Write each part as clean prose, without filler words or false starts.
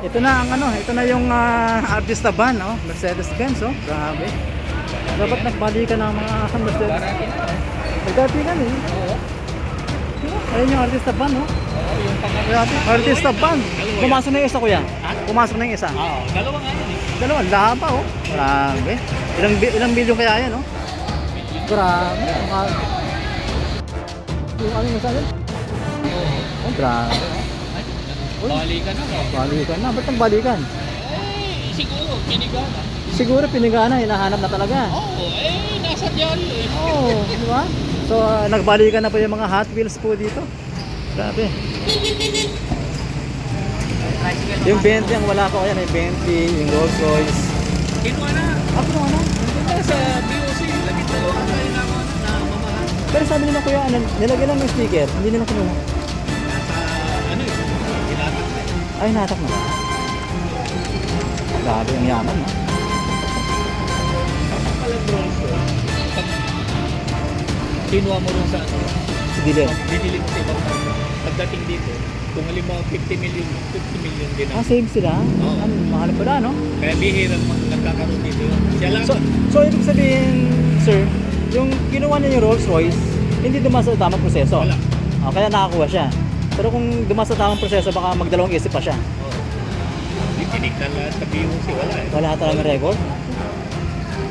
Ito na ang ano, ito na yung artista van, oh, Mercedes-Benz, oh. Grabe. Dapat nagbalikan ng mga Mercedes. Nagdatingan eh. Oo. Ayun yung artista van, oh. Oo, yung pangalan. Grabe, artista van. Pumasok na yung isa, kuya. Ha? Pumasok na yung isa. Oo, dalawa nga yan eh. Dalawa, lahat pa, oh. Grabe. Ilang bilyon kaya yan, oh. Grabe. Yung ano yung sabi? Oh, grabe. Balikan na mo. Balikan na. Ba't ang balikan? Eh, siguro, pinigana. Siguro pinigana, hinahanap na talaga. Oo, nasa diyan eh. Oo, di ba? So, nagbalikan na po yung mga Hot Wheels po dito. Grabe. Yung 20 ang wala ko, ayan, yung 20, yung Rolls Royce. Kinuha na. Ako na, ano? Sa BOC, lagi talaga tayo na mamahal. Pero sabi nila kuya, nilagyan lang yung sticker, hindi nila kinuha. Nasa, ano eh, ilatak na eh. Ay, natak na. Grabe, ang yaman, no? Palang Rolls Royce. Pag kinuha mo rin sa ano, Si Dylan. binili mo sa ibang bansa. Pagdating dito, kung halimbawa 50 million din Ah, ang. same sila? Oo. Ano, mahal pala, no? Kaya bihirang nagkakaroon dito yun. Siya lang. So ibig sabihin, sir, yung kinuha niya yung Rolls Royce, hindi dumasa sa tamang proseso. Wala. Ah, kaya nakakuha siya. Pero kung dumasa sa tamang proseso, baka magdalawang isip pa siya. Oo. Hindi tinignan lahat sa BOC, wala eh. Wala talagang record.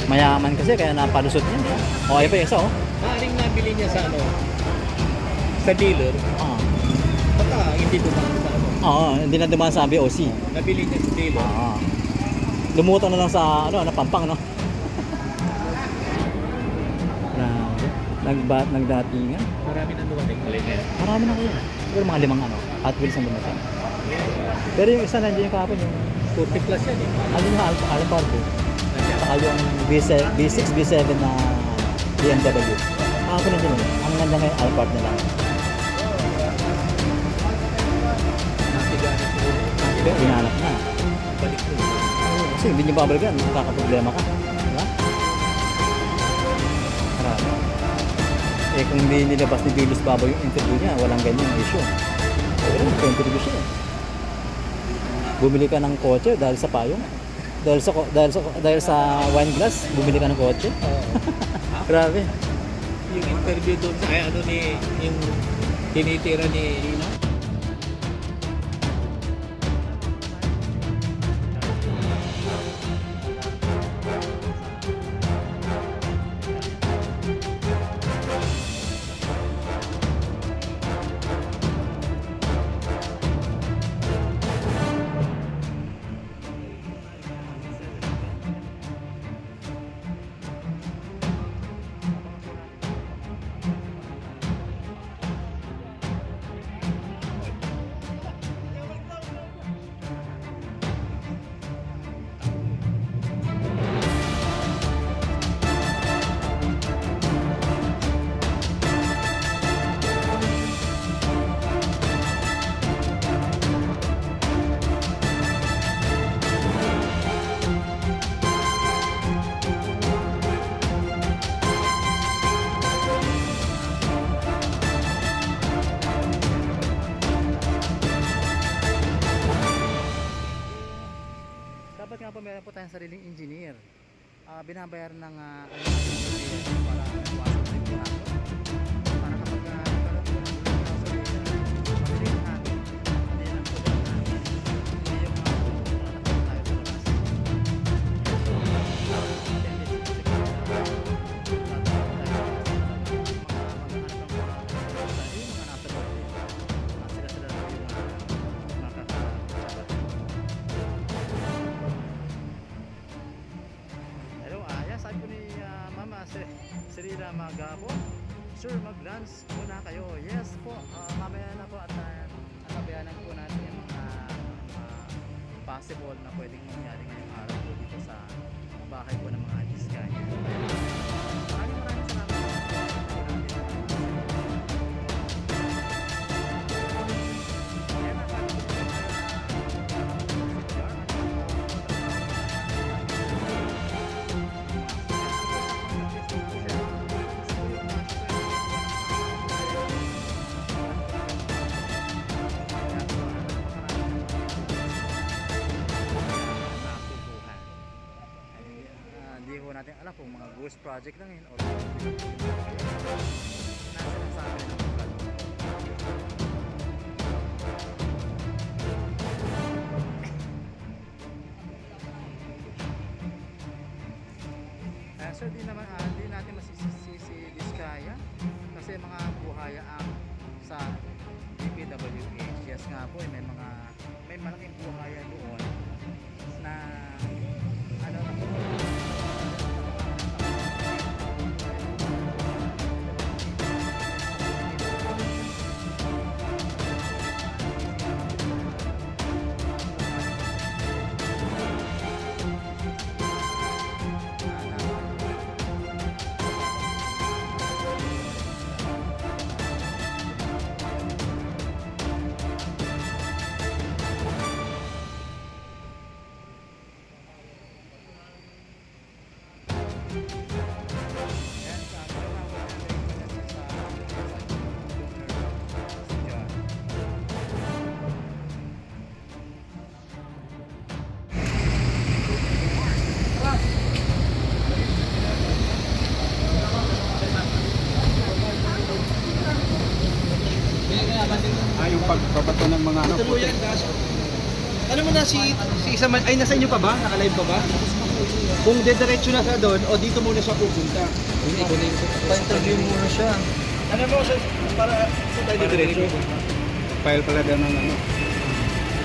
Mayaman kasi, kaya napalusot niya. O, ayun pa yung isa, oh. Maaaring nabili niya sa ano, sa dealer, Ah. baka hindi dumaan sa ano. Oo, hindi na dumaan sa BOC. Nabili niya sa dealer. Ah. Lumutang na lang sa, ano, Pampang, no? Grabe. Nagdatingan. Marami na dumating. Alin na yan. Marami na kayo. Siguro mga 5 ano, Hot Wheels ang dumating. Pero yung isa nandiyan yung kahapon, yung 40 plus yan eh. ano yung Alphard saka yung B6, B7 na BMW. Kahapon nandiyan yun. Ang nandiyan ngayon, Alphard na lang. Natigaan na siguro. Binalak na. Balik mo. Kasi hindi nyo babalikan, magkakaproblema ka. Diba? Marami. Eh kung hindi nilabas ni Bilos Baboy yung interview niya, walang ganyan issue. Pero nag-interview siya. Bumili ka ng kotse dahil sa payong. Dahil sa wine glass, bumili ka ng kotse. Grabe. Yung interview doon sa ano ni yung tinitira ni Lino. Dapat nga po meron po tayong sariling engineer. Binabayaran ng para iwasan sa yung hato. Para kapag nagkaroon po ng mabilis natin, hindi lang po din natin. Hindi yung nakapag tayo sa labas. So, tendency kasi sabi ko ni Mama Serena Magabo, Sir, mag-lunch muna kayo. Yes po, mamaya na po at natabayanan po natin yung mga possible na pwedeng mangyari ngayong araw po dito sa bahay po ng mga Diskaya. Maraming salamat. ghost project lang yun o nasa lang sa akin ng mga so di natin masisisi si Diskaya kasi mga buhaya ang sa DPWH. Yes nga po may malaking buhaya doon na ano na po yan sa yung pagbabato ng mga ano. Ano mo na si isa man, ay nasa inyo pa ba? Naka-live pa ba? Kung dediretso na siya doon o dito muna siya pupunta. Pa-interview muna siya. Ano mo para sa tayo dediretso? File pala daw ng ano.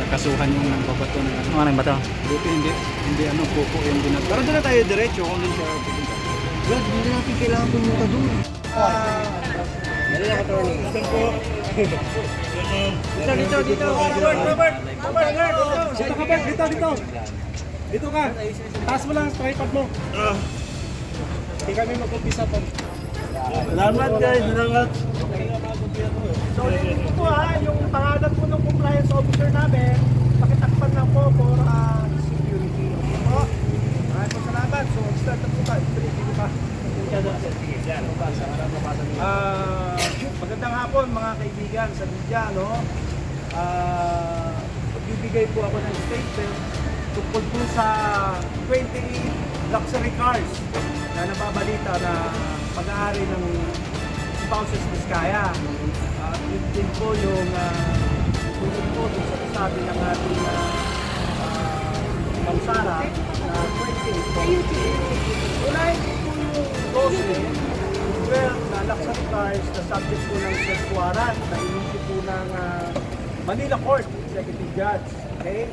Nakasuhan yung ng babato ng ano. ano ba to? Buti hindi ano pupo yung binat. Para doon na tayo diretso kung doon siya pupunta. Brad, hindi natin kailangan pumunta doon. Dali na ka, Tony. Dito. Robert. Dito ka. Taas mo lang ang tripod mo. Hindi kami mag-umpisa pa. Salamat guys, salamat. So, dito po yung pangalan po ng compliance officer namin, pakitakpan lang po for security. Okay po? Maraming po salamat. So, start na po tayo. Dito pa. Magandang hapon mga kaibigan sa media, no? Magbibigay po ako ng statement tungkol po sa 28 luxury cars na nababalita na pag-aari ng spouses Diskaya. Yun din po yung tulad po dun sa sabi ng ating Pansara na 28 po. Unahin po yung 12 na luxury cars na subject po ng search warrant na inisip po ng Manila Court Executive Judge. Okay?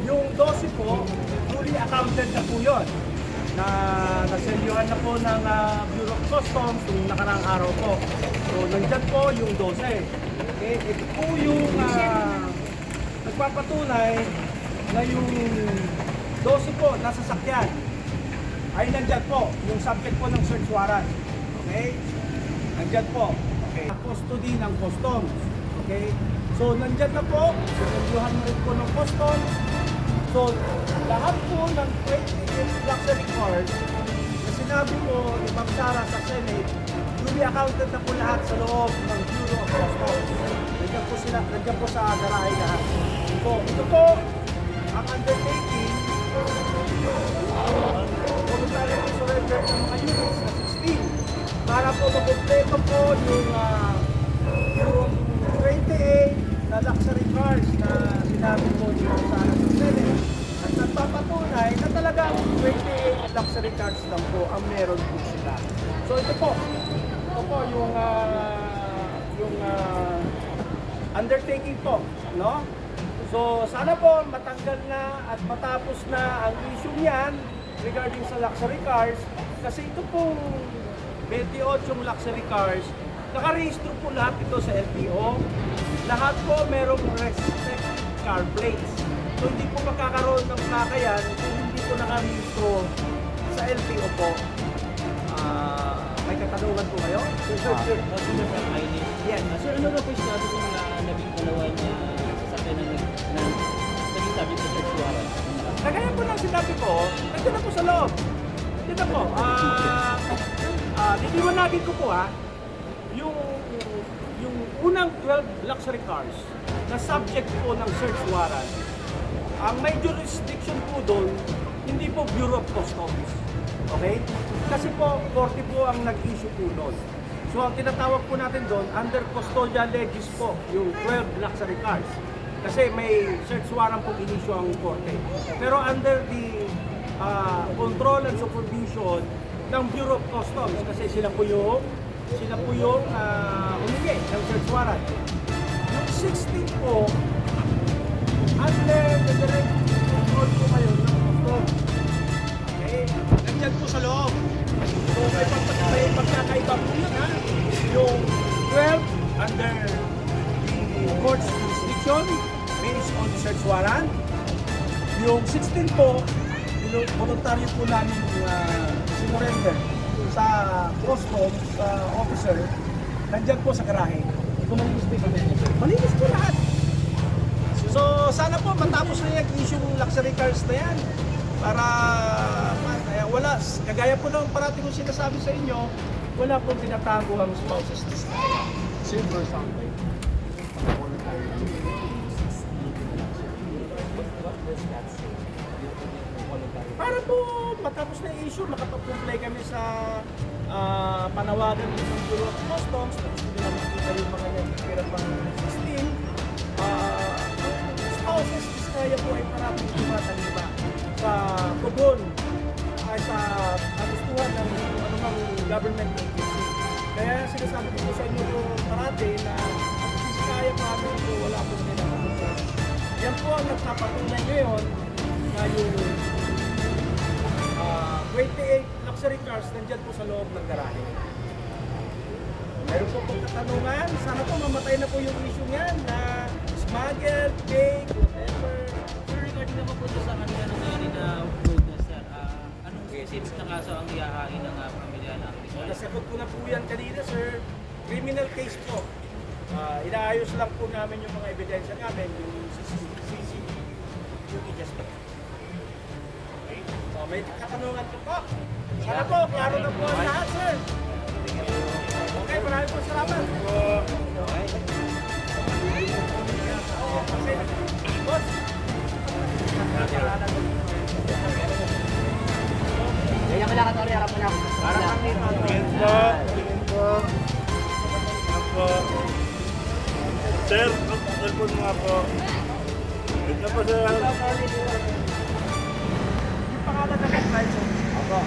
Yung 12 po, fully accounted na po yun. Na naselyuhan na po ng Bureau of Customs yung nakarang araw po. So, nandyan po yung 12. Okay? Ito po yung nagpapatunay na yung 12 po nasa sakyan ay nandyan po yung subject po ng search warrant. Okay? Nandyan po. Okay. Custody ng customs. Okay? So, nandyan na po. Sinelyuhan na rin po ng customs. So, lahat po ng 28 luxury cars na sinabi po ni Ma'am Sara sa Senate, duly accounted na po lahat sa loob ng Bureau of Customs. Nandiyan po sa garahe lahat. So, ito po ang undertaking voluntary surrender ng mga units na 16 para po makompleto po yung 28 na luxury cars na sinabi po ni Ma'am Sara sa Senate. At nagpapatunay na talagang 28 luxury cars lang po ang meron po sila. So ito po yung undertaking po, no? So sana po matanggal na at matapos na ang issue niyan regarding sa luxury cars kasi ito pong 28 luxury cars, nakarehistro po lahat ito sa LTO. Lahat po merong respective car plates. So hindi po magkakaroon ng plaka yan kung hindi po nakarehistro sa LTO po. May katanungan po kayo? Sir. Yes. Sir, ano na po yung status ng nabing dalawa niya sasakyan na naging subject sa search warrant? Kagaya po ng sinabi ko, nandun na po sa loob. Nandun na po. Liliwanagin ko po yung unang 12 luxury cars na subject po ng search warrant. Ang may jurisdiction po doon, hindi po Bureau of Customs. Okay? Kasi po, korte po ang nag-issue po doon. So ang tinatawag po natin doon, under custodia legis po, yung 12 luxury cars. Kasi may search warrant pong inisyu ang korte. Pero under the control and supervision ng Bureau of Customs, kasi sila po yung humingi ng search warrant. Yung 16 po, under the direct control po kayo ng Customs. Okay? Nandyan po sa loob. So may pagkakaiba po yun ha. Yung 12 under the court's jurisdiction based on search warrant. Yung 16 po, voluntaryo po namin sinurrender sa customs officer. Nandyan po sa garahe. Malinis po lahat. So sana po matapos na yung issue ng luxury cars na yan. Para wala, kagaya po ng parati kong sinasabi sa inyo, wala pong tinatago ang spouses discount. Silver something. Para po matapos na yung issue, makapag-comply kami sa panawagan ng Bureau of Customs, tapos hindi na makita yung mga nagkikira pang 16. Spouses Vizcaya po ay maraming tumataliba sa tugon ay sa kagustuhan ng anumang government agency. Kaya sinasabi ko sa inyo po parati na ang Vizcaya province po wala po nila kagustuhan. Yan po ang nagpapatunay ngayon na yung 28 luxury cars nandyan po sa loob ng garahe. Meron po pong katanungan, sana po mamatay na po yung issue niyan na smuggle, fake, whatever. Sir, regarding naman po sa kanila ng nangyari na road na sir, anong specific na kaso ang ihahain ng pamilya ng Vizcaya? Nasagot ko na po yan kanina, sir. Criminal case po. Inaayos lang po namin yung mga ebidensya namin, yung CCTV footages po. Okay. So, may katanungan po po. Sana po, klaro na po ang lahat, sir. Okay, maraming po salamat. Okay. Boss. Ganyan mo lang ka, Tori. Harap mo na. Para kami Sir, cellphone mo nga po. Wait na po sir. yung pangalan ng flight, sir. Ako.